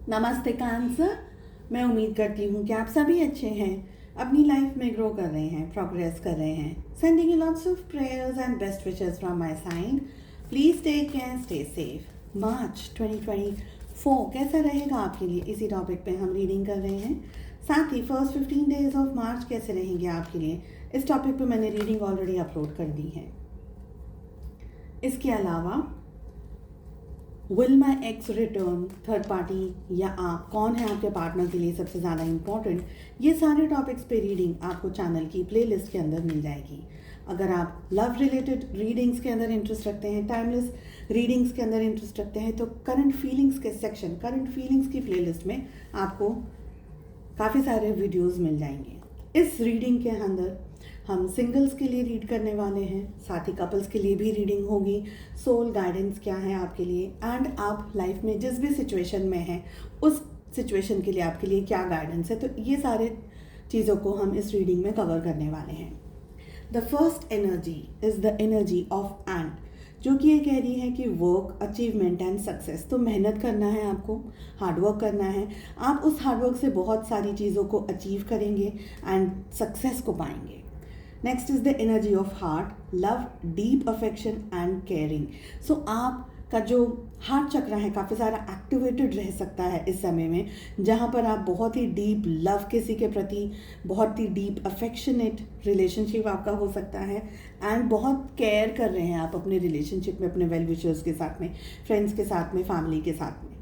नमस्ते कैंसर। मैं उम्मीद करती हूँ कि आप सभी अच्छे हैं, अपनी लाइफ में ग्रो कर रहे हैं, प्रोग्रेस कर रहे हैं। Sending you lots of prayers and best wishes from my side. Please take care, stay safe. March 2024 कैसा रहेगा आपके लिए, इसी टॉपिक पे हम रीडिंग कर रहे हैं। साथ ही फर्स्ट 15 डेज ऑफ मार्च कैसे रहेंगे आपके लिए, इस टॉपिक पे मैंने रीडिंग ऑलरेडी अपलोड कर दी है। इसके अलावा will my x return, third party या आप, कौन है आपके पार्टनर के लिए सबसे ज़्यादा इम्पॉर्टेंट, ये सारे टॉपिक्स पे रीडिंग आपको चैनल की प्लेलिस्ट के अंदर मिल जाएगी। अगर आप लव रिलेटेड रीडिंग्स के अंदर इंटरेस्ट रखते हैं, टाइमलेस रीडिंग्स के अंदर इंटरेस्ट रखते हैं, तो करंट फीलिंग्स के सेक्शन, करंट फीलिंग्स की प्लेलिस्ट में आपको काफ़ी सारे वीडियोज़ मिल जाएंगे। इस रीडिंग के अंदर हम सिंगल्स के लिए रीड करने वाले हैं, साथ ही कपल्स के लिए भी रीडिंग होगी। सोल गाइडेंस क्या है आपके लिए, एंड आप लाइफ में जिस भी सिचुएशन में हैं उस सिचुएशन के लिए आपके लिए क्या गाइडेंस है, तो ये सारे चीज़ों को हम इस रीडिंग में कवर करने वाले हैं। The first energy is the energy of and, जो कि ये कह रही है कि वर्क, अचीवमेंट एंड सक्सेस। तो मेहनत करना है आपको, हार्डवर्क करना है। आप उस हार्डवर्क से बहुत सारी चीज़ों को अचीव करेंगे एंड सक्सेस को पाएंगे। Next is the energy of heart, love, deep affection and caring. So आपका जो हार्ट चक्र है काफ़ी सारा एक्टिवेटेड रह सकता है इस समय में, जहाँ पर आप बहुत ही डीप लव किसी के प्रति, बहुत ही डीप अफेक्शनेट रिलेशनशिप आपका हो सकता है, एंड बहुत केयर कर रहे हैं आप अपने रिलेशनशिप में, अपने वेल विशर्स के साथ में, फ्रेंड्स के साथ में, फैमिली के साथ में।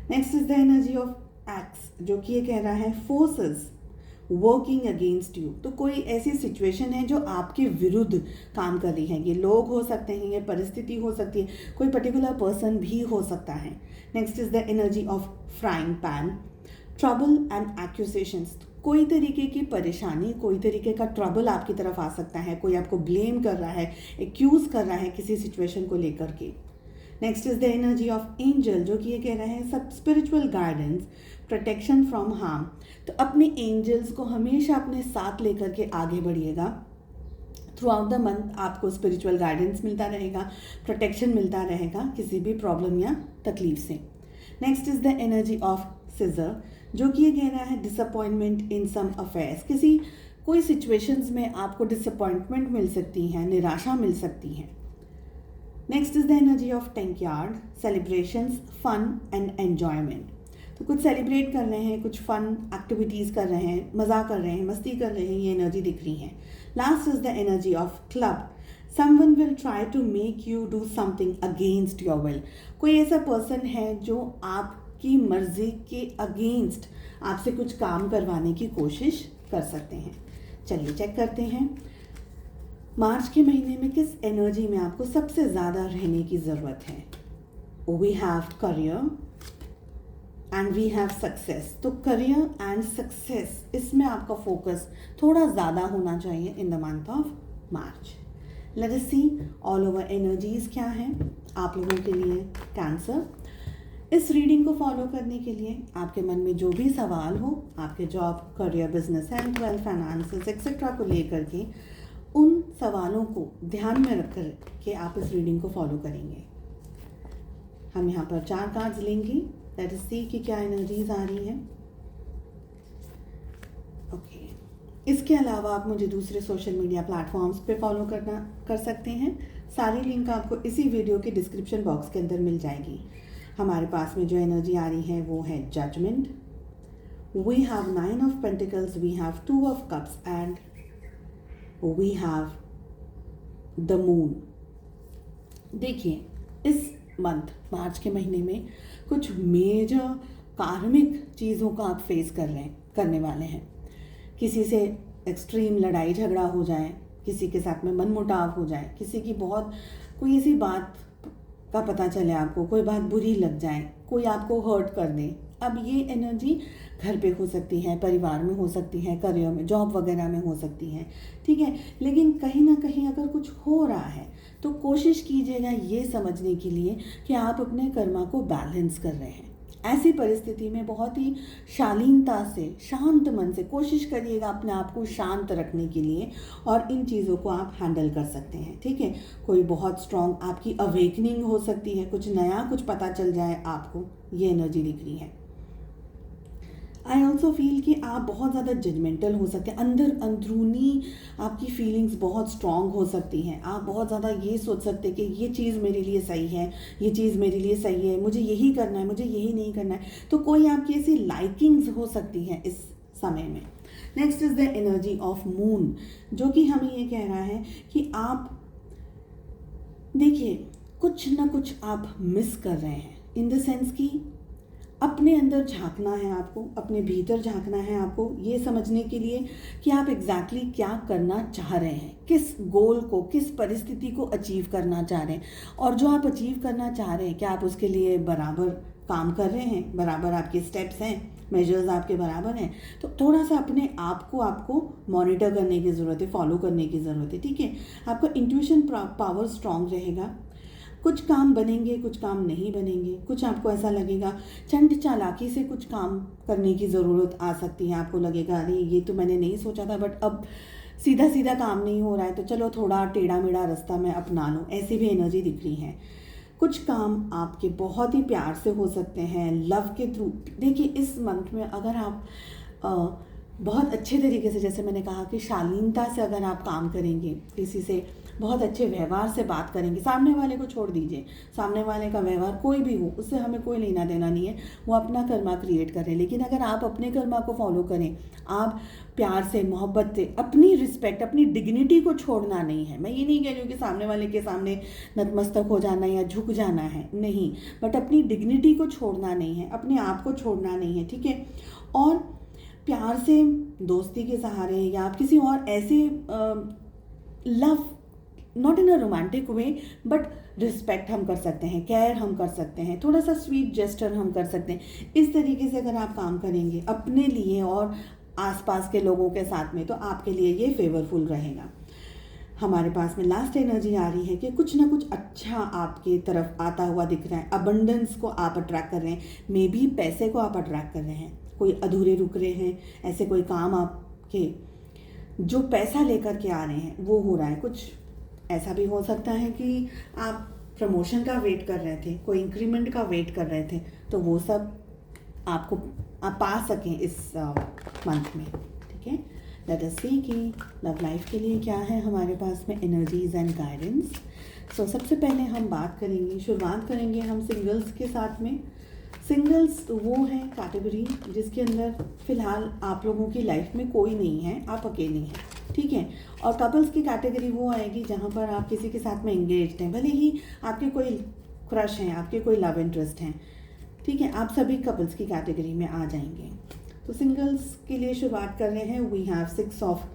Next is the energy of x, जो कि ये कह रहा है फोर्सेस वर्किंग अगेंस्ट यू। तो कोई ऐसी सिचुएशन है जो आपके विरुद्ध काम कर रही है। ये लोग हो सकते हैं, ये परिस्थिति हो सकती है, कोई पर्टिकुलर पर्सन भी हो सकता है। Next is the energy of frying pan, trouble and accusations. कोई तरीके की परेशानी, कोई तरीके का ट्रबल आपकी तरफ आ सकता है, कोई आपको ब्लेम कर रहा है, एक्यूज कर रहा है किसी सिचुएशन को लेकर के। Next is the energy of angel, जो कि ये कह रहे हैं सब spiritual guidance, protection from harm. तो अपने एंजल्स को हमेशा अपने साथ लेकर के आगे बढ़िएगा। थ्रू आउट द मंथ आपको स्पिरिचुअल गाइडेंस मिलता रहेगा, प्रोटेक्शन मिलता रहेगा किसी भी प्रॉब्लम या तकलीफ से। Next is the energy of scissor, जो कि ये कह रहा है डिसअपॉइंटमेंट इन सम अफेयर्स। कोई सिचुएशंस में आपको डिसअपॉइंटमेंट मिल सकती है, निराशा मिल सकती है। Next is the energy of टेंक्यार्ड, सेलिब्रेशंस, फन एंड एन्जॉयमेंट। तो कुछ सेलिब्रेट कर रहे हैं, कुछ फन एक्टिविटीज़ कर रहे हैं, मज़ा कर रहे हैं, मस्ती कर रहे हैं, ये एनर्जी दिख रही है। Last is the energy of club, someone will try to make you do something against your will. कोई ऐसा पर्सन है जो आपकी मर्जी के अगेंस्ट आपसे कुछ काम करवाने की कोशिश कर सकते हैं। चलिए चेक करते हैं मार्च के महीने में किस एनर्जी में आपको सबसे ज़्यादा रहने की ज़रूरत है। We have career and we have success. तो करियर एंड सक्सेस, इसमें आपका फोकस थोड़ा ज़्यादा होना चाहिए in the month of March. Let us see all over energies क्या हैं आप लोगों के लिए कैंसर। इस रीडिंग को फॉलो करने के लिए आपके मन में जो भी सवाल हो, आपके job, career, business, health, wealth, finances etcetera को लेकर के, उन सवालों को ध्यान में रख कर के आप इस रीडिंग को फॉलो करेंगे। हम यहाँ पर 4 कार्ड्स लेंगे। लेट अस सी कि क्या एनर्जीज आ रही हैं। ओके, इसके अलावा आप मुझे दूसरे सोशल मीडिया प्लेटफॉर्म्स पे फॉलो कर सकते हैं। सारी लिंक आपको इसी वीडियो के डिस्क्रिप्शन बॉक्स के अंदर मिल जाएगी। हमारे पास में जो एनर्जी आ रही है वो है judgement, we have 9 of pentacles, we have 2 of cups and we have the moon. देखिए, इस मंथ मार्च के महीने में कुछ मेजर कार्मिक चीज़ों का आप फेस करने वाले हैं। किसी से एक्सट्रीम लड़ाई झगड़ा हो जाए, किसी के साथ में मनमुटाव हो जाए, किसी की बहुत कोई ऐसी बात का पता चले आपको, कोई बात बुरी लग जाए, कोई आपको हर्ट कर दे। अब ये एनर्जी घर पे हो सकती है, परिवार में हो सकती है, करियर में, जॉब वगैरह में हो सकती है, ठीक है। लेकिन कहीं ना कहीं अगर कुछ हो रहा है तो कोशिश कीजिएगा ये समझने के लिए कि आप अपने कर्मा को बैलेंस कर रहे हैं। ऐसी परिस्थिति में बहुत ही शालीनता से, शांत मन से कोशिश करिएगा अपने आप को शांत रखने के लिए, और इन चीज़ों को आप हैंडल कर सकते हैं, ठीक है। कोई बहुत स्ट्रॉन्ग आपकी अवेकनिंग हो सकती है, कुछ नया कुछ पता चल जाए आपको, ये एनर्जी दिख रही है। आई ऑल्सो फील कि आप बहुत ज़्यादा जजमेंटल हो सकते हैं, अंदरूनी आपकी फीलिंग्स बहुत स्ट्रॉन्ग हो सकती हैं। आप बहुत ज़्यादा ये सोच सकते हैं कि ये चीज़ मेरे लिए सही है, ये चीज़ मेरे लिए सही है, मुझे यही करना है, मुझे यही नहीं करना है। तो कोई आपकी ऐसी लाइकिंग्स हो सकती हैं इस समय में। Next is the energy of moon, जो कि हमें ये कह रहा है कि आप देखिए कुछ ना कुछ आप मिस कर रहे हैं, इन द सेंस कि अपने अंदर झांकना है आपको, अपने भीतर झांकना है आपको, ये समझने के लिए कि आप एग्जैक्टली क्या करना चाह रहे हैं, किस गोल को, किस परिस्थिति को अचीव करना चाह रहे हैं। और जो आप अचीव करना चाह रहे हैं, क्या आप उसके लिए बराबर काम कर रहे हैं, बराबर आपके स्टेप्स हैं, मेजर्स आपके बराबर हैं। तो थोड़ा सा अपने आप को आपको मॉनिटर करने की ज़रूरत है, फॉलो करने की ज़रूरत है, ठीक है। आपका इंट्यूशन पावर स्ट्रांग रहेगा। कुछ काम बनेंगे, कुछ काम नहीं बनेंगे, कुछ आपको ऐसा लगेगा चंट चालाकी से कुछ काम करने की ज़रूरत आ सकती है। आपको लगेगा अरे ये तो मैंने नहीं सोचा था, बट अब सीधा सीधा काम नहीं हो रहा है, तो चलो थोड़ा टेढ़ा मेढ़ा रास्ता मैं अपना लूँ, ऐसी भी एनर्जी दिख रही है। कुछ काम आपके बहुत ही प्यार से हो सकते हैं, लव के थ्रू। देखिए इस मंथ में अगर आप बहुत अच्छे तरीके से, जैसे मैंने कहा कि शालीनता से अगर आप काम करेंगे, किसी से बहुत अच्छे व्यवहार से बात करेंगे, सामने वाले को छोड़ दीजिए, सामने वाले का व्यवहार कोई भी हो उससे हमें कोई लेना देना नहीं है, वो अपना कर्मा क्रिएट करें। लेकिन अगर आप अपने कर्मा को फॉलो करें, आप प्यार से, मोहब्बत से, अपनी रिस्पेक्ट, अपनी डिग्निटी को छोड़ना नहीं है। मैं ये नहीं कह रही हूँ कि सामने वाले के सामने नतमस्तक हो जाना या झुक जाना है, नहीं, बट अपनी डिग्निटी को छोड़ना नहीं है, अपने आप को छोड़ना नहीं है, ठीक है। और प्यार से, दोस्ती के सहारे या आप किसी और ऐसे love, not in a romantic way, but respect हम कर सकते हैं, केयर हम कर सकते हैं, थोड़ा सा स्वीट जेस्चर हम कर सकते हैं। इस तरीके से अगर आप काम करेंगे अपने लिए और आसपास के लोगों के साथ में, तो आपके लिए ये फेवरफुल रहेगा। हमारे पास में लास्ट एनर्जी आ रही है कि कुछ ना कुछ अच्छा आपके तरफ आता हुआ दिख रहा है। अबंडेंस को आप अट्रैक्ट कर रहे हैं, मे बी पैसे को आप अट्रैक्ट कर रहे हैं, कोई अधूरे रुक रहे हैं, ऐसे कोई काम आपके जो पैसा लेकर के आ रहे हैं वो हो रहा है। कुछ ऐसा भी हो सकता है कि आप प्रमोशन का वेट कर रहे थे, कोई इंक्रीमेंट का वेट कर रहे थे, तो वो सब आपको आप पा सकें इस मंथ में, ठीक है। लेट अस सी कि लव लाइफ के लिए क्या है हमारे पास में एनर्जीज एंड गाइडेंस। सो सबसे पहले हम बात करेंगे, शुरुआत करेंगे हम सिंगल्स के साथ में। सिंगल्स वो है कैटेगरी जिसके अंदर फ़िलहाल आप लोगों की लाइफ में कोई नहीं है, आप अकेले हैं, ठीक है। और कपल्स की कैटेगरी वो आएगी जहाँ पर आप किसी के साथ में एंगेज्ड हैं, भले ही आपके कोई क्रश हैं, आपके कोई लव इंटरेस्ट हैं, ठीक है, आप सभी कपल्स की कैटेगरी में आ जाएंगे। तो सिंगल्स के लिए शुरुआत कर रहे हैं। We have six of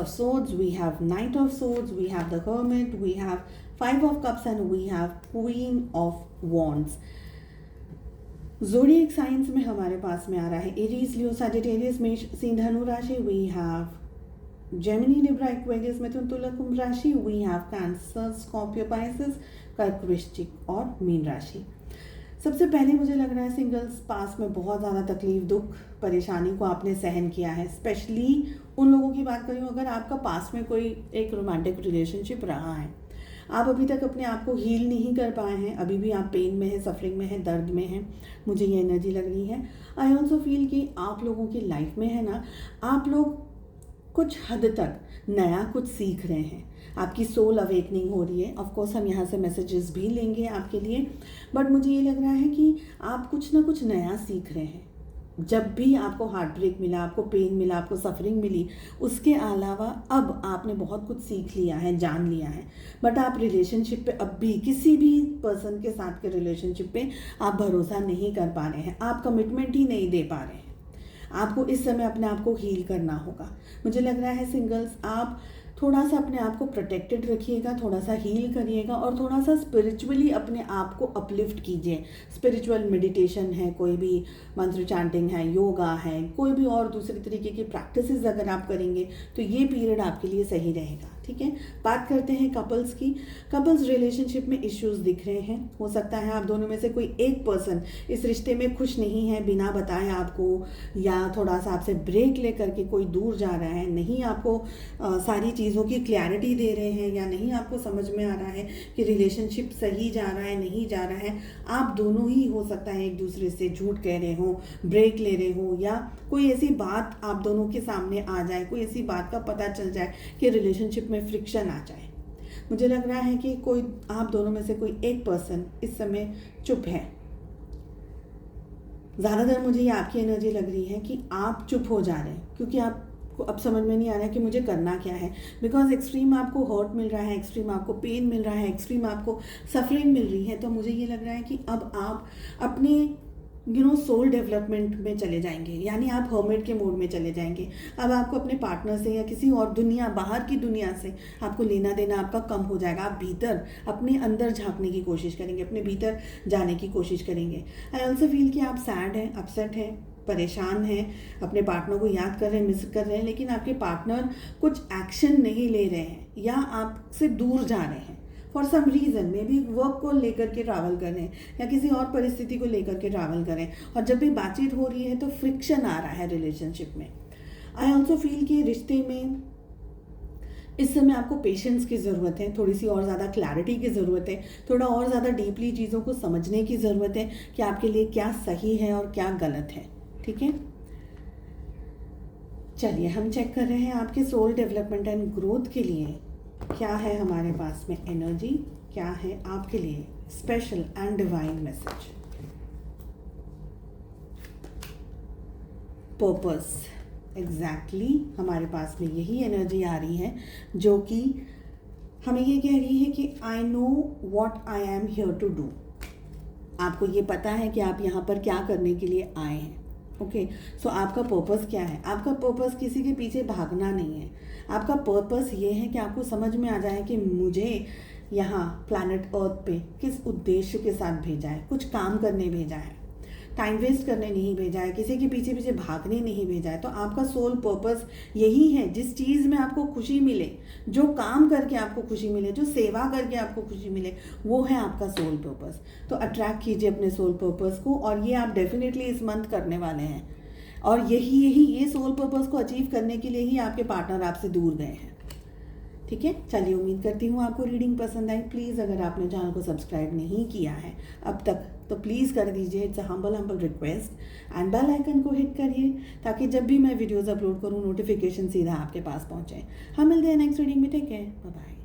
swords, we have knight of swords, we have the hermit, we have 5 of cups and we have queen of wands। Zodiac science में हमारे पास में आ रहा है एरीज, लियो, सजिटेरियस, मेष, सिंह, धनु राशि। We have Gemini, Libra, Aquarius, मिथुन, तुला, कुंभ राशि। We have Cancer, Scorpio, Pisces, कर्क, वृश्चिक और मीन राशि। सबसे पहले मुझे लग रहा है सिंगल्स पास में बहुत ज़्यादा तकलीफ, दुख, परेशानी को आपने सहन किया है। स्पेशली उन लोगों की बात करूँ अगर आपका पास में कोई एक रोमांटिक रिलेशनशिप रहा है, आप अभी तक अपने आप को हील नहीं कर पाए हैं, अभी भी आप पेन में हैं, सफरिंग में हैं, दर्द में हैं, मुझे ये एनर्जी लग रही है। आई ऑल्सो फील कि आप लोगों की लाइफ में है ना, आप लोग कुछ हद तक नया कुछ सीख रहे हैं, आपकी सोल अवेकनिंग हो रही है। ऑफ कोर्स हम यहाँ से मैसेजेस भी लेंगे आपके लिए, बट मुझे ये लग रहा है कि आप कुछ ना कुछ नया सीख रहे हैं। जब भी आपको हार्ट ब्रेक मिला, आपको पेन मिला, आपको सफरिंग मिली, उसके अलावा अब आपने बहुत कुछ सीख लिया है, जान लिया है। बट आप रिलेशनशिप पे अब भी, किसी भी पर्सन के साथ के रिलेशनशिप पे आप भरोसा नहीं कर पा रहे हैं, आप कमिटमेंट ही नहीं दे पा रहे हैं। आपको इस समय अपने आप को हील करना होगा। मुझे लग रहा है सिंगल्स आप थोड़ा सा अपने आप को प्रोटेक्टेड रखिएगा, थोड़ा सा हील करिएगा और थोड़ा सा स्पिरिचुअली अपने आप को अपलिफ्ट कीजिए। स्पिरिचुअल मेडिटेशन है, कोई भी मंत्र चैंटिंग है, योगा है, कोई भी और दूसरी तरीके की प्रैक्टिसेस अगर आप करेंगे तो ये पीरियड आपके लिए सही रहेगा, ठीक है। बात करते हैं कपल्स की। कपल्स रिलेशनशिप में इश्यूज दिख रहे हैं। हो सकता है आप दोनों में से कोई एक पर्सन इस रिश्ते में खुश नहीं है बिना बताए आपको, या थोड़ा सा आपसे ब्रेक लेकर के कोई दूर जा रहा है, नहीं आपको सारी चीज़ों की क्लैरिटी दे रहे हैं, या नहीं आपको समझ में आ रहा है कि रिलेशनशिप सही जा रहा है नहीं जा रहा है। आप दोनों ही हो सकता है एक दूसरे से झूठ कह रहे हो, ब्रेक ले रहे हो, या कोई ऐसी बात आप दोनों के सामने आ जाए, कोई ऐसी बात का पता चल जाए कि रिलेशनशिप में फ्रिक्शन आ जाए। मुझे लग रहा है कि कोई आप दोनों में से कोई एक पर्सन इस समय चुप है। ज़्यादातर मुझे ये आपकी एनर्जी लग रही है कि आप चुप हो जा रहे हैं, क्योंकि आपको अब समझ में नहीं आ रहा है कि मुझे करना क्या है। बिकॉज एक्सट्रीम आपको हर्ट मिल रहा है, एक्सट्रीम आपको पेन मिल रहा है, एक्सट्रीम आपको सफरिंग मिल रही है। तो मुझे ये लग रहा है कि अब आप अपने सोल डेवलपमेंट में चले जाएंगे, यानी आप हर्मिट के मोड में चले जाएंगे। अब आपको अपने पार्टनर से या किसी और दुनिया, बाहर की दुनिया से आपको लेना देना आपका कम हो जाएगा। आप भीतर अपने अंदर झांकने की कोशिश करेंगे, अपने भीतर जाने की कोशिश करेंगे। आई ऑल्सो फील कि आप सैड हैं, अपसेट हैं, परेशान हैं, अपने पार्टनर को याद कर रहे हैं, मिस कर रहे हैं, लेकिन आपके पार्टनर कुछ एक्शन नहीं ले रहे हैं या आपसे दूर जा रहे हैं फॉर सम रीज़न। मे बी वर्क को लेकर के ट्रैवल करें या किसी और परिस्थिति को लेकर के ट्रैवल करें, और जब भी बातचीत हो रही है तो फ्रिक्शन आ रहा है रिलेशनशिप में। आई ऑल्सो फील कि रिश्ते में इस समय आपको पेशेंस की ज़रूरत है, थोड़ी सी और ज़्यादा क्लैरिटी की ज़रूरत है, थोड़ा और ज़्यादा डीपली चीज़ों को समझने की ज़रूरत है कि आपके लिए क्या सही है और क्या गलत है। ठीक है, चलिए हम चेक कर रहे हैं आपके सोल डेवलपमेंट एंड ग्रोथ के लिए क्या है हमारे पास में एनर्जी, क्या है आपके लिए special and divine message. Purpose, exactly हमारे पास में यही एनर्जी आ रही है जो कि हमें ये कह रही है कि I know what I am here to do. आपको ये पता है कि आप यहाँ पर क्या करने के लिए आए हैं। ओके, सो आपका पर्पस क्या है? आपका पर्पस किसी के पीछे भागना नहीं है। आपका पर्पस ये है कि आपको समझ में आ जाए कि मुझे यहाँ प्लैनेट अर्थ पे किस उद्देश्य के साथ भेजा है। कुछ काम करने भेजा है, टाइम वेस्ट करने नहीं भेजा है, किसी के पीछे पीछे भागने नहीं भेजा है। तो आपका सोल पर्पस यही है, जिस चीज़ में आपको खुशी मिले, जो काम करके आपको खुशी मिले, जो सेवा करके आपको खुशी मिले, वो है आपका सोल पर्पस। तो अट्रैक्ट कीजिए अपने सोल पर्पस को, और ये आप डेफिनेटली इस मंथ करने वाले हैं। और ये सोल पर्पस को अचीव करने के लिए ही आपके पार्टनर आपसे दूर गए हैं। ठीक है, चलिए उम्मीद करती हूँ आपको रीडिंग पसंद आई। प्लीज़ अगर आपने चैनल को सब्सक्राइब नहीं किया है अब तक तो प्लीज़ कर दीजिए, it's a humble request. And bell icon को हिट करिए ताकि जब भी मैं वीडियोज़ अपलोड करूँ नोटिफिकेशन सीधा आपके पास पहुँचे। हम मिलते हैं नेक्स्ट रीडिंग में। Take care, bye bye.